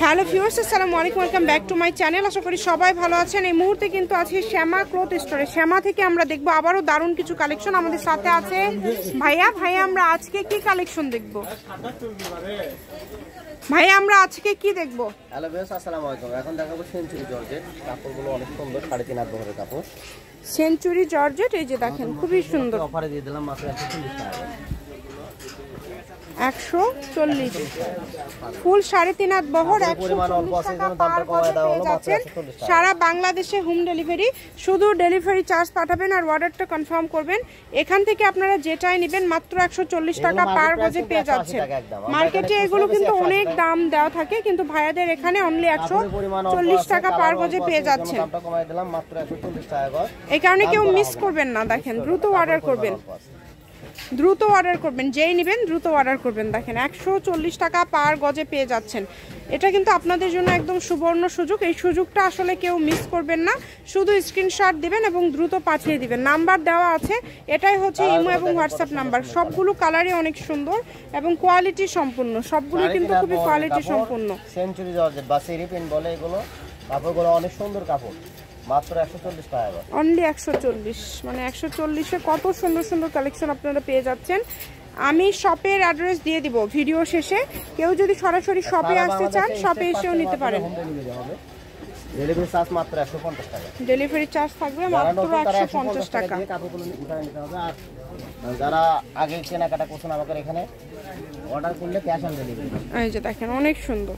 Hello viewers, আসসালামু আলাইকুম, welcome back to my channel. আশা করি সবাই ভালো আছেন। এই মুহূর্তে কিন্তু আছি শ্যামা ক্লথ স্টোরে। শ্যামা থেকে আমরা দেখবো আবারও দারুণ কিছু কালেকশন। আমাদের সাথে আছে ভাইয়া। আমরা আজকে কি কালেকশন দেখবো? ভাইয়া আমরা আজকে কি দেখবো? হ্যালো ভিউয়ার্স, আসসালামু আলাইকুম। এখন দেখাবো সেঞ্চুরি জর্জেট। কাপড়গুলো অনেক সুন্দর, 3.5 বহরের কাপড়। সেঞ্চুরি জর্জেট, এই যে দেখেন খুবই সুন্দর। অফারে দিয়ে দিলাম মাত্র 140 টাকা। 140 ফুল 3.5 বহর 140 টাকা পার গজে পেয়ে যাচ্ছেন। সারা বাংলাদেশে হোম ডেলিভারি। শুধু ডেলিভারি চার্জ পাঠাবেন আর অর্ডারটা কনফার্ম করবেন। এখান থেকে আপনারা যেটাই নেবেন মাত্র 140 টাকা পার গজে পেয়ে যাচ্ছেন। মার্কেটে এগুলো কিন্তু অনেক দাম দেওয়া থাকে, কিন্তু ভাইয়াদের এখানে অনলি 140 টাকা পার গজে পেয়ে যাচ্ছেন। এই কারণে কেউ মিস করবেন না। দেখেন দ্রুত অর্ডার করবেন, দ্রুত অর্ডার করবেন, যেই নেবেন দ্রুত অর্ডার করবেন। দেখেন 140 টাকা পার গজে পেয়ে যাচ্ছেন। এটা কিন্তু আপনাদের জন্য একদম সুবর্ণ সুযোগ। এই সুযোগটা আসলে কেউ মিস করবেন না। শুধু স্ক্রিনশট দিবেন এবং দ্রুত পাঠিয়ে দিবেন। নাম্বার দেওয়া আছে, এটাই হচ্ছে ইমো এবং হোয়াটসঅ্যাপ নাম্বার। সবগুলো কালারই অনেক সুন্দর এবং কোয়ালিটি সম্পূর্ণ। সবগুলো কিন্তু খুবই কোয়ালিটি সম্পূর্ণ। সেঞ্চুরি জর্জেট বা সেরিপিন বলে এগুলো। কাপড়গুলো অনেক সুন্দর কাপড়, মাত্র 140 টাকা। অনলি 140, মানে 140-এ কত সুন্দর সুন্দর কালেকশন আপনারা পেয়ে যাচ্ছেন। আমি শপের অ্যাড্রেস দিয়ে দিব ভিডিও শেষে। কেউ যদি সরাসরি শপে আসতে চান, শপে এসেও নিতে পারেন। ডেলিভারি চার্জ মাত্র 150 টাকা। ডেলিভারি চার্জ থাকবে মাত্র 150 টাকা। যারা আগে কেনাকাটা করছেন আমাদের এখানে অর্ডার করলে ক্যাশ অন ডেলিভারি। এই যে দেখেন অনেক সুন্দর,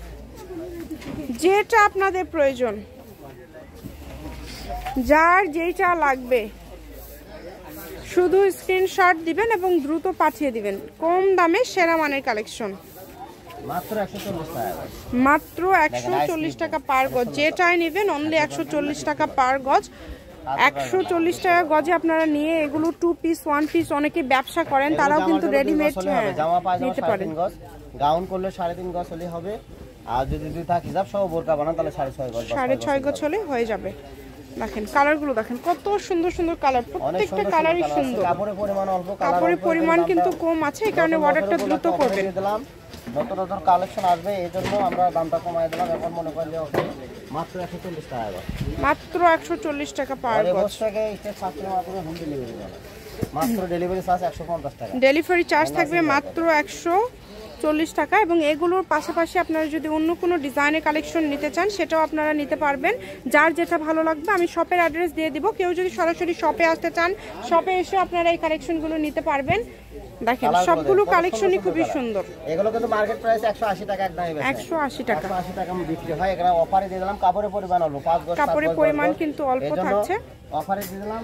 যেটা আপনাদের প্রয়োজন, যার যেটা লাগবে শুধু স্ক্রিনশট দিবেন এবং দ্রুত পাঠিয়ে দিবেন। কম দামে সেরা মানের কালেকশন, মাত্র 140 টাকা। মাত্র 140 টাকা পার গজ। যেটাই নেবেন অনলি 140 টাকা পার গজ। 140 টাকা গজে আপনারা নিয়ে এগুলো 2 পিস 1 পিস অনেকে ব্যবসা করেন, তারাও কিন্তু রেডিমেড নিতে পারেন। গাউন করলে 3.5 গজ হলে হবে। আর যদি দুই থাক হিসাব সহ বোরকা বানান তাহলে 6.5 গজ। 6.5 গজ হলে হয়ে যাবে। দেখেন কালারগুলো দেখেন কত সুন্দর সুন্দর কালার, প্রত্যেকটা কালারই সুন্দর। কাপড়ের পরিমাণ অল্প, কাপড়ের পরিমাণ কিন্তু কম আছে, এই কারণে অর্ডারটা দ্রুত করবেন। নতুন নতুন কালেকশন আসবে, এই জন্য আমরা দামটা কমাই দিলাম। এখন মনে করেন যে মাত্র 140 টাকা। মাত্র 140 টাকা পার গজ থেকে স্টেপ সাথে মাত্র হোম ডেলিভারি হবে। মাত্র ডেলিভারি চার্জ 150 টাকা। ডেলিভারি চার্জ থাকবে মাত্র 140 টাকা। এবং এগুলোর পাশাপাশি আপনারা যদি অন্য কোনো ডিজাইনের কালেকশন নিতে চান সেটাও আপনারা নিতে পারবেন, যার যেটা ভালো লাগবে। আমি শপের অ্যাড্রেস দিয়ে দিব। কেউ যদি সরাসরি শপে আসতে চান, শপে এসে আপনারা এই কালেকশনগুলো নিতে পারবেন। দেখেন সবগুলো কালেকশনই খুবই সুন্দর। এগুলো কিন্তু মার্কেট প্রাইস 180 টাকা একদমই বেশি। 180 টাকা। 180 টাকা বিক্রি হয়। এখানে অফারে দিয়ে দিলাম। কাপড়ের পরিমাণ অল্প, 5 গজ কাপড়ের পরিমাণ কিন্তু অল্প থাকছে। অফারে দিয়ে দিলাম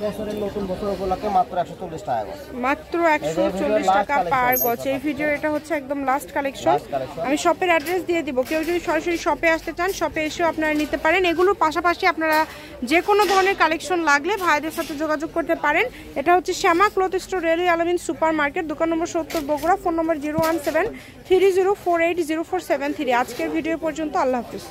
বছরের নতুন বছর উপলক্ষে মাত্র 140 টাকা। মাত্র 140 টাকা পার গজ। এই ভিডিও এটা হচ্ছে একদম লাস্ট কালেকশন। আমি শপের অ্যাড্রেস দিয়ে দিব। কেউ যদি সরাসরি শপে আসতে চান, শপে এসেও আপনারা নিতে পারেন। এগুলোর পাশাপাশি আপনারা যে কোনো ধরনের কালেকশন লাগলে ভাইদের সাথে যোগাযোগ করতে পারেন। এটা হচ্ছে শ্যামা ক্লথ স্টোর, রেলওয়ে আলামিন সুপার মার্কেট, দোকান নম্বর 70 বগুড়া। ফোন নম্বর 01730480473। আজকের ভিডিও পর্যন্ত। আল্লাহ হাফিজ।